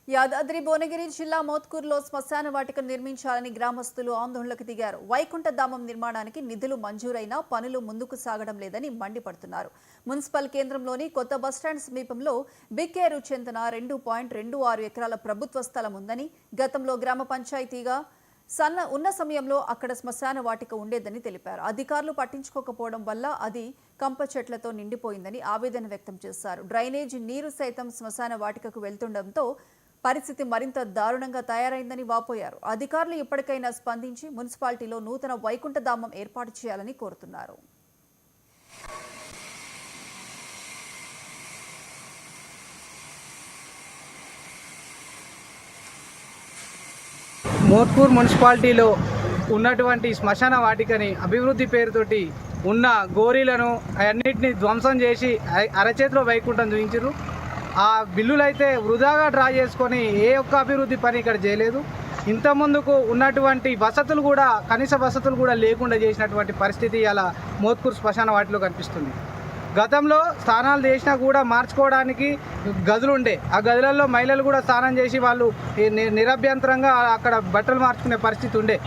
యాదాద్రి భువనగిరి జిల్లా మోత్కూరులో శ్మశాన వాటికను నిర్మించాలని గ్రామస్తులు ఆందోళనకు దిగారు. వైకుంఠధామం నిర్మాణానికి నిధులు మంజూరైనా పనులు ముందుకు సాగడం లేదని మండిపడుతున్నారు. మున్సిపల్ కేంద్రంలోని కొత్త బస్టాండ్ సమీపంలో బిక్కేరు చెందిన 2.26 ఎకరాల ప్రభుత్వ స్థలం ఉందని, గతంలో గ్రామ పంచాయతీగా ఉన్న సమయంలో అక్కడ శ్మశాన వాటిక ఉండేదని తెలిపారు. అధికారులు పట్టించుకోకపోవడం వల్ల అది కంప చెట్లతో నిండిపోయిందని ఆవేదన వ్యక్తం చేశారు. డ్రైనేజీ నీరు సైతం శ్మశాన వాటికకు వెళ్తుండటంతో పరిస్థితి మరింత దారుణంగా తయారైందని వాపోయారు. అధికారులు ఇప్పటికైనా స్పందించి మున్సిపాలిటీలో నూతన వైకుంఠధామం ఏర్పాటు చేయాలని కోరుతున్నారు. మోత్కూర్ మున్సిపాలిటీలో ఉన్నటువంటి శ్మశాన వాటికని అభివృద్ధి పేరుతోటి ఉన్న గోరీలను అన్నింటినీ ధ్వంసం చేసి అరచేతిలో వైకుంఠం చూపించారు. ఆ బిల్లులు అయితే వృధాగా డ్రా చేసుకొని ఏ ఒక్క అభివృద్ధి పని ఇక్కడ చేయలేదు. ఇంతకుముందుకు ఉన్నటువంటి వసతులు కూడా, కనీస వసతులు కూడా లేకుండా చేసినటువంటి పరిస్థితి ఇలా మోత్కూర్ శ్మశాన వాటిలో కనిపిస్తుంది. గతంలో స్నానాలు చేసినా కూడా మార్చుకోవడానికి గదులు ఉండే, ఆ గదులలో మహిళలు కూడా స్నానం చేసి వాళ్ళు నిరభ్యంతరంగా అక్కడ బట్టలు మార్చుకునే పరిస్థితి ఉండే.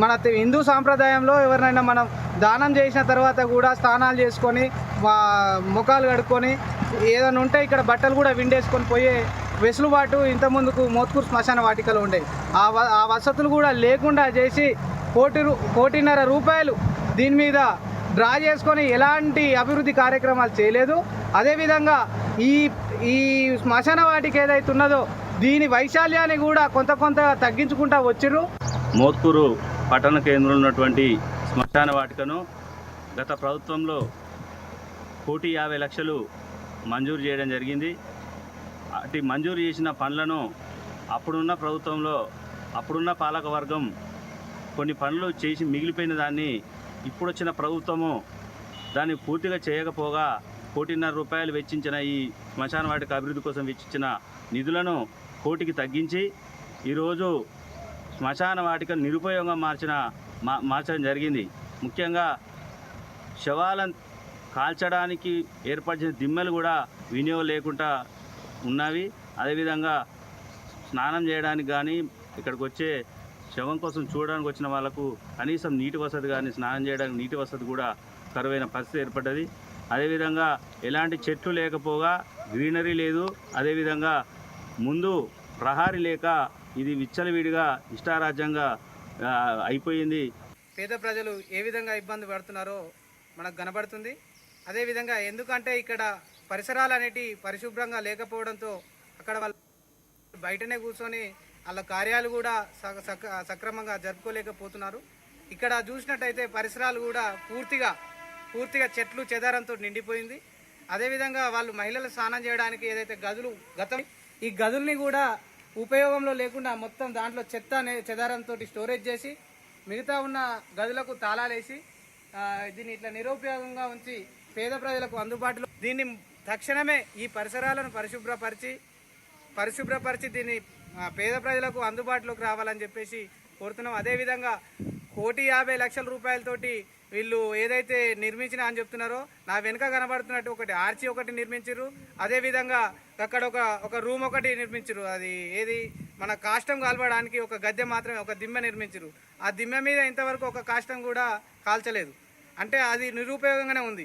మన హిందూ సాంప్రదాయంలో ఎవరినైనా మనం దానం చేసిన తర్వాత కూడా స్నానాలు చేసుకొని ముఖాలు కడుక్కొని ఏదైనా ఉంటే ఇక్కడ బట్టలు కూడా విండేసుకొని పోయే వెసులుబాటు ఇంతకుముందుకు మోత్కూర్ శ్మశాన వాటికలో ఉండే. ఆ వసతులు కూడా లేకుండా చేసి 1.5 రూపాయలు దీని మీద డ్రా చేసుకొని ఎలాంటి అభివృద్ధి కార్యక్రమాలు చేయలేదు. అదేవిధంగా ఈ శ్మశాన వాటిక ఏదైతే ఉన్నదో దీని వైశాల్యాన్ని కూడా కొంత తగ్గించుకుంటూ వచ్చిర్రు. మోత్కూరు పట్టణ కేంద్రంలో ఉన్నటువంటి శ్మశాన వాటికను గత ప్రభుత్వంలో 1,50,00,000 మంజూరు చేయడం జరిగింది. అటు మంజూరు చేసిన పనులను అప్పుడున్న ప్రభుత్వంలో అప్పుడున్న పాలకవర్గం కొన్ని పనులు చేసి మిగిలిపోయిన దాన్ని ఇప్పుడు వచ్చిన ప్రభుత్వము దాన్ని పూర్తిగా చేయకపోగా 1,50,00,000 రూపాయలు వెచ్చించిన ఈ శ్మశాన వాటిక అభివృద్ధి కోసం వెచ్చించిన నిధులను 1,00,00,000కి తగ్గించి ఈరోజు శ్మశాన వాటిక నిరుపయోగంగా మార్చడం జరిగింది. ముఖ్యంగా శవాలను కాల్చడానికి ఏర్పరిచిన దిమ్మెలు కూడా వినియోగం లేకుండా ఉన్నవి. అదేవిధంగా స్నానం చేయడానికి కానీ ఇక్కడికి వచ్చే శవం కోసం చూడడానికి వచ్చిన వాళ్ళకు కనీసం నీటి వసతి కానీ స్నానం చేయడానికి నీటి వసతి కూడా కరువైన పరిస్థితి ఏర్పడ్డది. అదేవిధంగా ఎలాంటి చెట్లు లేకపోగా గ్రీనరీ లేదు. అదేవిధంగా ముందు ప్రహారీ లేక ఇది విచ్చలవిడిగా ఇష్టారాజ్యంగా అయిపోయింది. పేద ప్రజలు ఏ విధంగా ఇబ్బంది పడుతున్నారో మనకు కనబడుతుంది. అదేవిధంగా ఎందుకంటే ఇక్కడ పరిసరాలు అనేటివి పరిశుభ్రంగా లేకపోవడంతో అక్కడ వాళ్ళు బయటనే కూర్చొని వాళ్ళ కార్యాలు కూడా సక్రమంగా జరుపుకోలేకపోతున్నారు. ఇక్కడ చూసినట్టయితే పరిసరాలు కూడా పూర్తిగా చెట్లు చెదారంతో నిండిపోయింది. అదేవిధంగా వాళ్ళు మహిళలు స్నానం చేయడానికి ఏదైతే ఈ గదుల్ని కూడా ఉపయోగంలో లేకుండా మొత్తం దాంట్లో చెదారంతో స్టోరేజ్ చేసి మిగతా ఉన్న గదులకు తాళాలేసి దీన్ని ఇట్లా నిరుపయోగంగా ఉంచి పేద ప్రజలకు అందుబాటులో దీన్ని తక్షణమే ఈ పరిసరాలను పరిశుభ్రపరిచి దీన్ని పేద ప్రజలకు అందుబాటులోకి రావాలని చెప్పేసి కోరుతున్నాం. అదేవిధంగా 1,50,00,000 రూపాయలతోటి వీళ్ళు ఏదైతే నిర్మించినా అని చెప్తున్నారో నా వెనుక కనబడుతున్నట్టు ఒకటి ఆర్చి ఒకటి నిర్మించారు. అదేవిధంగా అక్కడ ఒక రూమ్ ఒకటి నిర్మించారు. అది ఏది మన కాష్టం కాల్వడానికి ఒక గద్దె మాత్రమే, ఒక దిమ్మె నిర్మించారు. ఆ దిమ్మె మీద ఇంతవరకు ఒక కాష్టం కూడా కాల్చలేదు. అంటే అది నిరుపయోగంగానే ఉంది.